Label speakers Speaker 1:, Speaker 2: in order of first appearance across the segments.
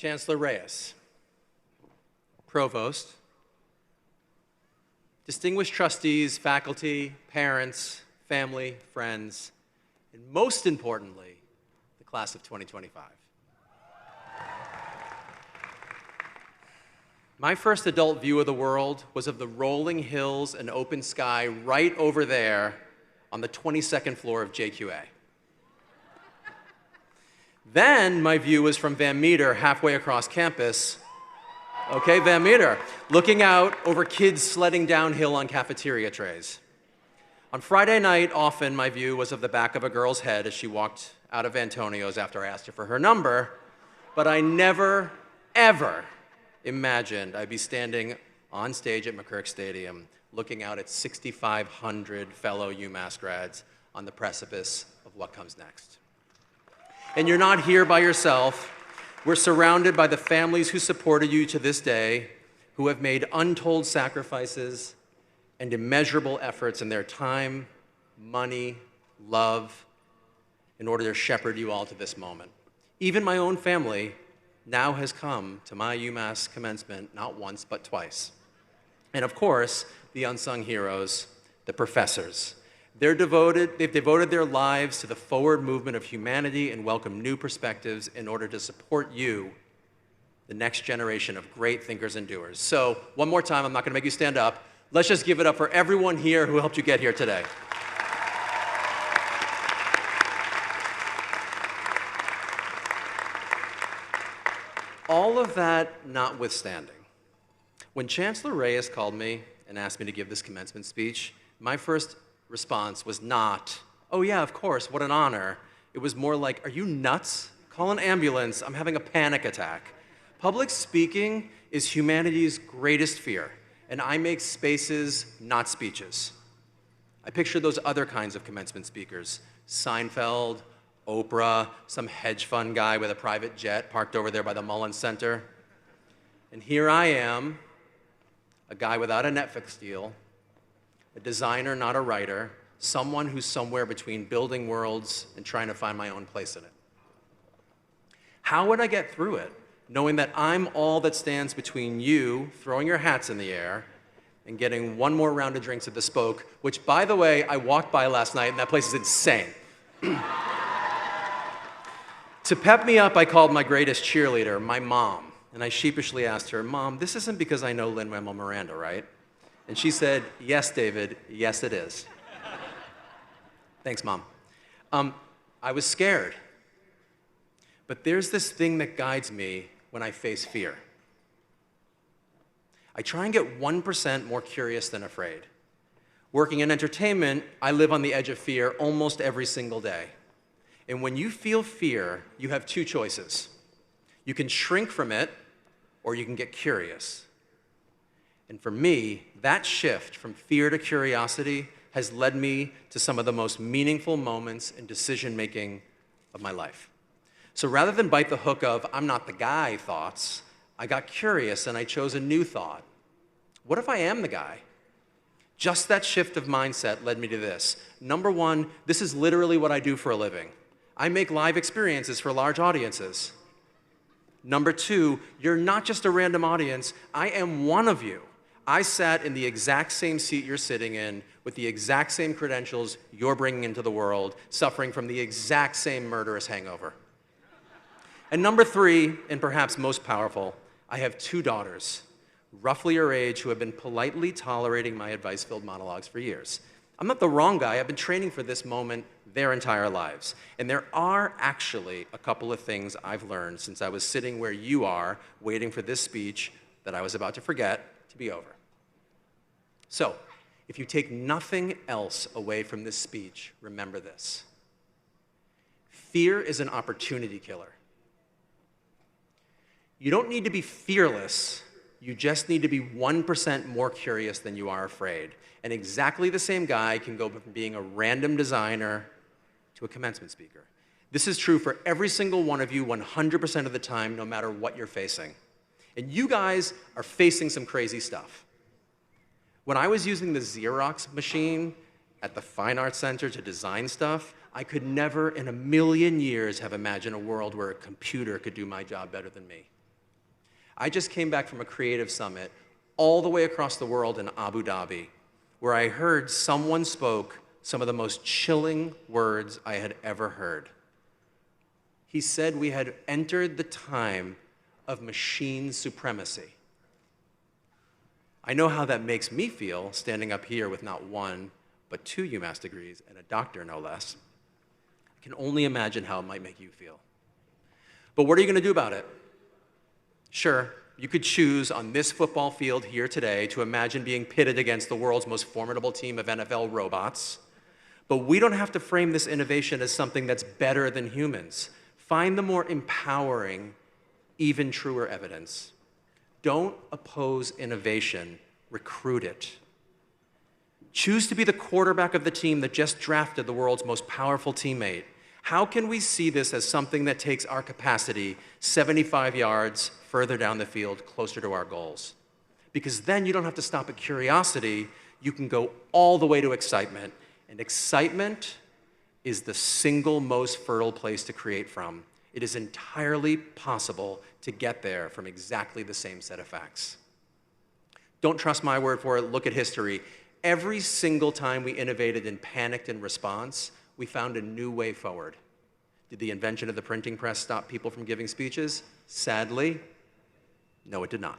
Speaker 1: Chancellor Reyes, Provost, distinguished trustees, faculty, parents, family, friends, and most importantly, the class of 2025. My first adult view of the world was of the rolling hills and open sky right over there on the 22nd floor of JQA. Then my view was from Van Meter, halfway across campus. Okay, Van Meter, looking out over kids sledding downhill on cafeteria trays. On Friday night, often my view was of the back of a girl's head as she walked out of Antonio's after I asked her for her number, but I never, ever imagined I'd be standing on stage at McCurk Stadium looking out at 6,500 fellow UMass grads on the precipice of what comes next. And you're not here by yourself. We're surrounded by the families who supported you to this day, who have made untold sacrifices and immeasurable efforts in their time, money, love, in order to shepherd you all to this moment. Even my own family now has come to my UMass commencement not once, but twice. And of course, the unsung heroes, the professors. They've devoted their lives to the forward movement of humanity and welcome new perspectives in order to support you, the next generation of great thinkers and doers. So, one more time, I'm not gonna make you stand up. Let's just give it up for everyone here who helped you get here today. All of that notwithstanding, when Chancellor Reyes called me and asked me to give this commencement speech, my first response was not, oh yeah, of course, what an honor. It was more like, are you nuts? Call an ambulance, I'm having a panic attack. Public speaking is humanity's greatest fear, and I make spaces, not speeches. I picture those other kinds of commencement speakers, Seinfeld, Oprah, some hedge fund guy with a private jet parked over there by the Mullins Center. And here I am, a guy without a Netflix deal, a designer, not a writer, someone who's somewhere between building worlds and trying to find my own place in it. How would I get through it, knowing that I'm all that stands between you throwing your hats in the air and getting one more round of drinks at the Spoke, which, by the way, I walked by last night, and that place is insane. To pep me up, I called my greatest cheerleader, my mom, and I sheepishly asked her, Mom, this isn't because I know Lin-Manuel Miranda, right? And she said, yes, David, yes, it is. Thanks, Mom. I was scared. But there's this thing that guides me when I face fear. I try and get 1% more curious than afraid. Working in entertainment, I live on the edge of fear almost every single day. And when you feel fear, you have two choices. You can shrink from it, or you can get curious. And for me, that shift from fear to curiosity has led me to some of the most meaningful moments in decision-making of my life. So rather than bite the hook of, I'm not the guy thoughts, I got curious and I chose a new thought. What if I am the guy? Just that shift of mindset led me to this. Number one, this is literally what I do for a living. I make live experiences for large audiences. Number two, you're not just a random audience, I am one of you. I sat in the exact same seat you're sitting in with the exact same credentials you're bringing into the world, suffering from the exact same murderous hangover. And number three, and perhaps most powerful, I have two daughters, roughly your age, who have been politely tolerating my advice-filled monologues for years. I'm not the wrong guy. I've been training for this moment their entire lives. And there are actually a couple of things I've learned since I was sitting where you are, waiting for this speech that I was about to forget to be over. So, if you take nothing else away from this speech, remember this. Fear is an opportunity killer. You don't need to be fearless. You just need to be 1% more curious than you are afraid. And exactly the same guy can go from being a random designer to a commencement speaker. This is true for every single one of you 100% of the time, no matter what you're facing. And you guys are facing some crazy stuff. When I was using the Xerox machine at the Fine Arts Center to design stuff, I could never in a million years have imagined a world where a computer could do my job better than me. I just came back from a creative summit all the way across the world in Abu Dhabi, where I heard someone spoke some of the most chilling words I had ever heard. He said we had entered the time of machine supremacy. I know how that makes me feel standing up here with not one, but 2 UMass degrees and a doctor, no less. I can only imagine how it might make you feel. But what are you going to do about it? Sure, you could choose on this football field here today to imagine being pitted against the world's most formidable team of NFL robots. But we don't have to frame this innovation as something that's better than humans. Find the more empowering, even truer evidence. Don't oppose innovation, recruit it. Choose to be the quarterback of the team that just drafted the world's most powerful teammate. How can we see this as something that takes our capacity 75 yards further down the field, closer to our goals? Because then you don't have to stop at curiosity, you can go all the way to excitement. And excitement is the single most fertile place to create from. It is entirely possible to get there from exactly the same set of facts. Don't trust my word for it, look at history. Every single time we innovated and panicked in response, we found a new way forward. Did the invention of the printing press stop people from giving speeches? Sadly, no, it did not.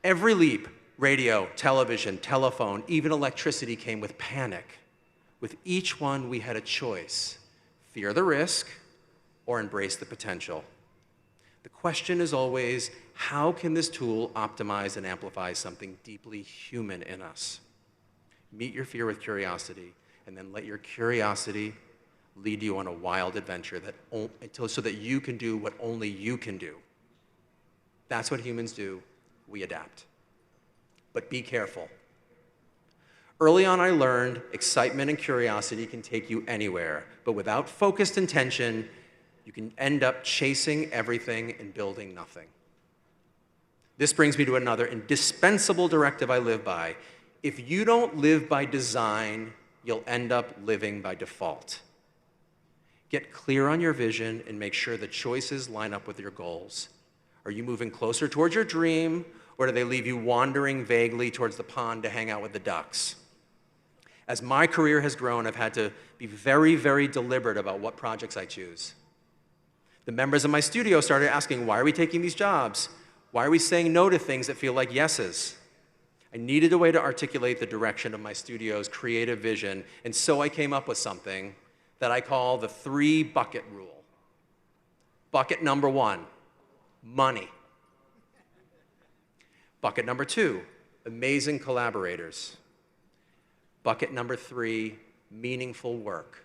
Speaker 1: Every leap, radio, television, telephone, even electricity came with panic. With each one, we had a choice: fear the risk or embrace the potential. The question is always, how can this tool optimize and amplify something deeply human in us? Meet your fear with curiosity, and then let your curiosity lead you on a wild adventure so that you can do what only you can do. That's what humans do. We adapt. But be careful. Early on, I learned excitement and curiosity can take you anywhere, but without focused intention, you can end up chasing everything and building nothing. This brings me to another indispensable directive I live by. If you don't live by design, you'll end up living by default. Get clear on your vision and make sure the choices line up with your goals. Are you moving closer towards your dream, or do they leave you wandering vaguely towards the pond to hang out with the ducks? As my career has grown, I've had to be very, very deliberate about what projects I choose. The members of my studio started asking, why are we taking these jobs? Why are we saying no to things that feel like yeses? I needed a way to articulate the direction of my studio's creative vision, and so I came up with something that I call the 3-bucket rule. Bucket number 1, money. Bucket number 2, amazing collaborators. Bucket number 3, meaningful work.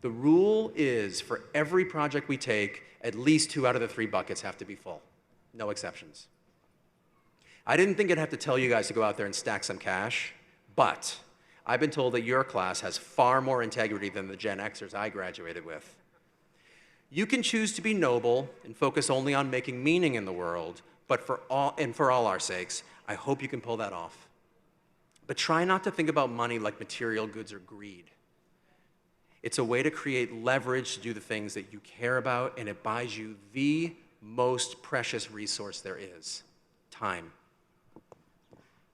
Speaker 1: The rule is, for every project we take, at least 2 out of the 3 buckets have to be full. No exceptions. I didn't think I'd have to tell you guys to go out there and stack some cash, but I've been told that your class has far more integrity than the Gen Xers I graduated with. You can choose to be noble and focus only on making meaning in the world, but for all our sakes, I hope you can pull that off. But try not to think about money like material goods or greed. It's a way to create leverage to do the things that you care about, and it buys you the most precious resource there is: time.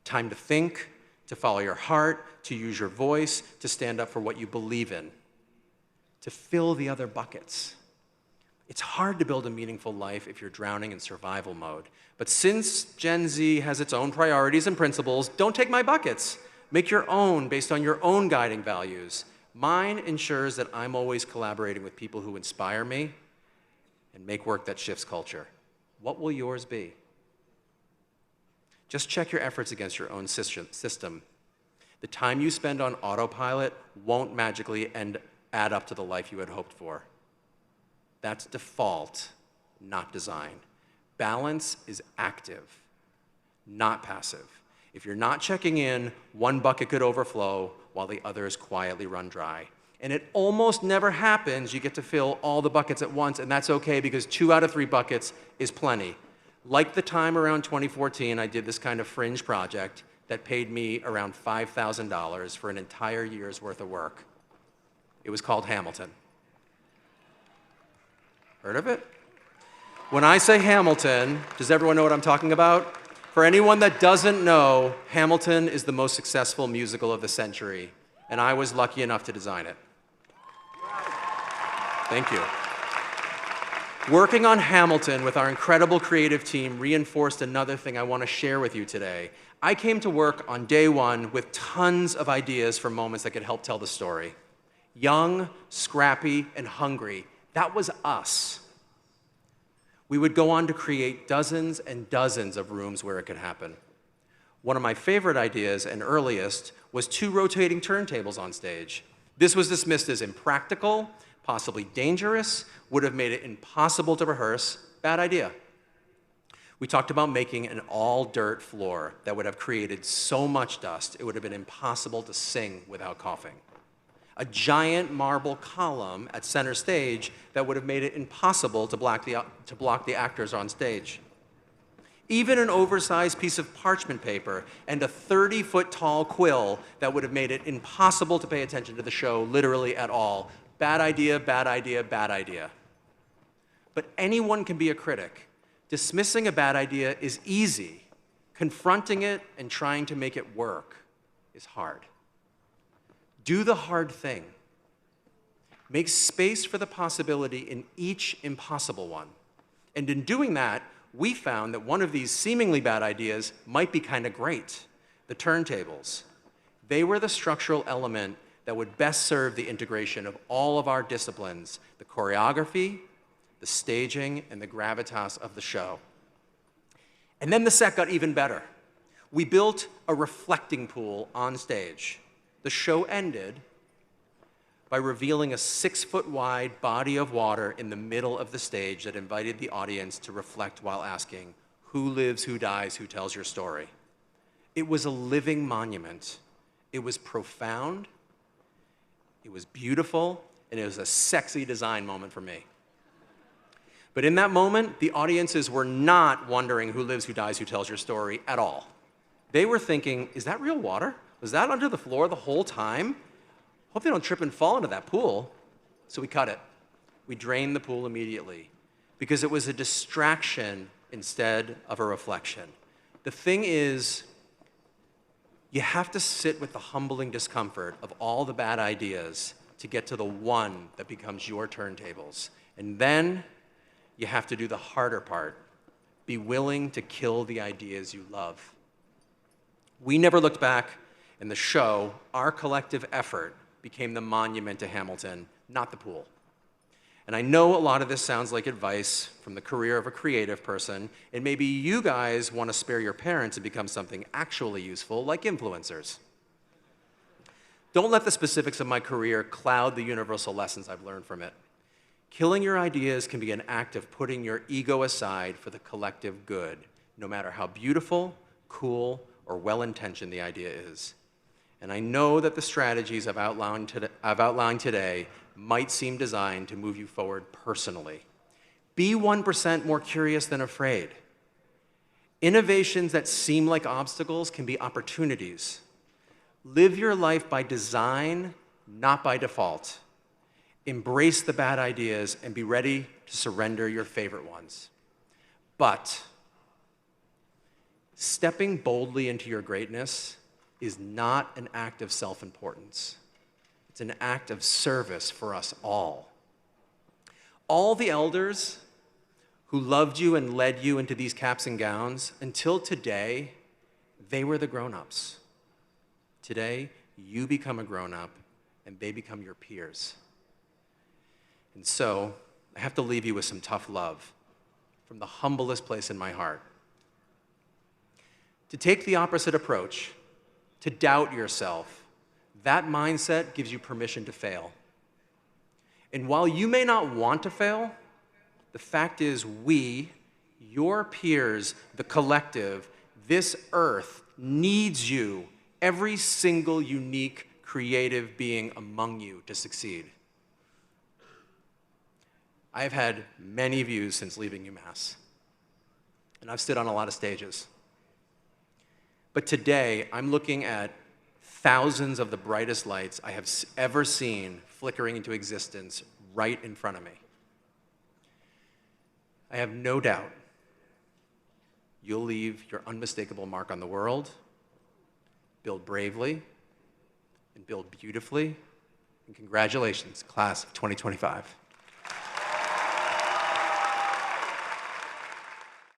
Speaker 1: Time to think, to follow your heart, to use your voice, to stand up for what you believe in, to fill the other buckets. It's hard to build a meaningful life if you're drowning in survival mode. But since Gen Z has its own priorities and principles, don't take my buckets. Make your own based on your own guiding values. Mine ensures that I'm always collaborating with people who inspire me and make work that shifts culture. What will yours be? Just check your efforts against your own system. The time you spend on autopilot won't magically add up to the life you had hoped for. That's default, not design. Balance is active, not passive. If you're not checking in, one bucket could overflow while the others quietly run dry. And it almost never happens. You get to fill all the buckets at once, and that's okay because 2 out of 3 buckets is plenty. Like the time around 2014, I did this kind of fringe project that paid me around $5,000 for an entire year's worth of work. It was called Hamilton. Heard of it? When I say Hamilton, does everyone know what I'm talking about? For anyone that doesn't know, Hamilton is the most successful musical of the century, and I was lucky enough to design it. Thank you. Working on Hamilton with our incredible creative team reinforced another thing I want to share with you today. I came to work on day one with tons of ideas for moments that could help tell the story. Young, scrappy, and hungry. That was us. We would go on to create dozens and dozens of rooms where it could happen. One of my favorite ideas and earliest was 2 rotating turntables on stage. This was dismissed as impractical, possibly dangerous, would have made it impossible to rehearse. Bad idea. We talked about making an all-dirt floor that would have created so much dust it would have been impossible to sing without coughing. A giant marble column at center stage that would have made it impossible to block the actors on stage. Even an oversized piece of parchment paper and a 30-foot tall quill that would have made it impossible to pay attention to the show literally at all. Bad idea, bad idea, bad idea. But anyone can be a critic. Dismissing a bad idea is easy. Confronting it and trying to make it work is hard. Do the hard thing. Make space for the possibility in each impossible one. And in doing that, we found that one of these seemingly bad ideas might be kind of great, the turntables. They were the structural element that would best serve the integration of all of our disciplines, the choreography, the staging, and the gravitas of the show. And then the set got even better. We built a reflecting pool on stage. The show ended by revealing a 6-foot-wide body of water in the middle of the stage that invited the audience to reflect while asking, who lives, who dies, who tells your story? It was a living monument. It was profound, it was beautiful, and it was a sexy design moment for me. But in that moment, the audiences were not wondering who lives, who dies, who tells your story at all. They were thinking, is that real water? Was that under the floor the whole time? Hope they don't trip and fall into that pool. So we cut it. We drained the pool immediately because it was a distraction instead of a reflection. The thing is, you have to sit with the humbling discomfort of all the bad ideas to get to the one that becomes your turntables. And then you have to do the harder part. Be willing to kill the ideas you love. We never looked back. In the show, our collective effort became the monument to Hamilton, not the pool. And I know a lot of this sounds like advice from the career of a creative person, and maybe you guys want to spare your parents and become something actually useful, like influencers. Don't let the specifics of my career cloud the universal lessons I've learned from it. Killing your ideas can be an act of putting your ego aside for the collective good, no matter how beautiful, cool, or well-intentioned the idea is. And I know that the strategies I've outlined today might seem designed to move you forward personally. Be 1% more curious than afraid. Innovations that seem like obstacles can be opportunities. Live your life by design, not by default. Embrace the bad ideas and be ready to surrender your favorite ones. But stepping boldly into your greatness is not an act of self-importance. It's an act of service for us all. All the elders who loved you and led you into these caps and gowns, until today, they were the grown-ups. Today, you become a grown-up and they become your peers. And so, I have to leave you with some tough love from the humblest place in my heart. To take the opposite approach, to doubt yourself, that mindset gives you permission to fail. And while you may not want to fail, the fact is we, your peers, the collective, this earth needs you, every single unique creative being among you to succeed. I've had many views since leaving UMass, and I've stood on a lot of stages. But today, I'm looking at thousands of the brightest lights I have ever seen flickering into existence right in front of me. I have no doubt you'll leave your unmistakable mark on the world, build bravely, and build beautifully. And congratulations, class of 2025.